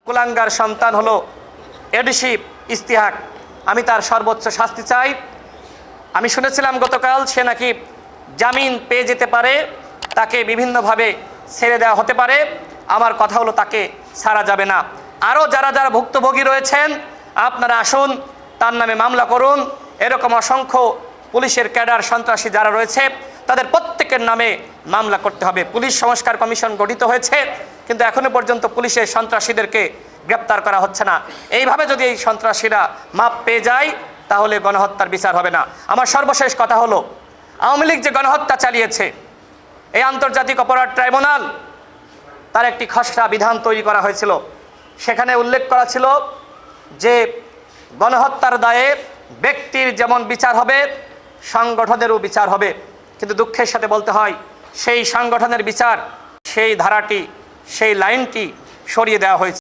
কুলাঙ্গার সন্তান হলো এডিসি ইস্তিহাক। আমি তার সর্বোচ্চ শাস্তি চাই। আমি শুনেছিলাম গতকাল সে নাকি জামিন পেয়ে যেতে পারে, তাকে বিভিন্নভাবে ছেড়ে দেওয়া হতে পারে। আমার কথা হলো তাকে ছাড়া যাবে না। আরও যারা যারা ভুক্তভোগী রয়েছেন আপনারা আসুন, তার নামে মামলা করুন। এরকম অসংখ্য পুলিশের ক্যাডার সন্ত্রাসী যারা রয়েছে তাদের প্রত্যেকের নামে মামলা করতে হবে। পুলিশ সংস্কার কমিশন গঠিত হয়েছে, কিন্তু এখনো পর্যন্ত পুলিশের সন্ত্রাসীদেরকে গ্রেপ্তার করা হচ্ছে না। এইভাবে যদি এই সন্ত্রাসীরা মাপ পেয়ে যায় তাহলে গণহত্যার বিচার হবে না। আমার সর্বশেষ কথা হলো, আওয়ামী লীগ যে গণহত্যা চালিয়েছে, এই আন্তর্জাতিক অপরাধ ট্রাইব্যুনাল তার একটি খসড়া বিধান তৈরি করা হয়েছিল। সেখানে উল্লেখ করা ছিল যে গণহত্যার দায়ে ব্যক্তির যেমন বিচার হবে, সংগঠনেরও বিচার হবে। কিন্তু দুঃখের সাথে বলতে হয়, সেই সংগঠনের বিচার, সেই ধারাটি, সেই লাইনটি সরিয়ে দেওয়া হয়েছে।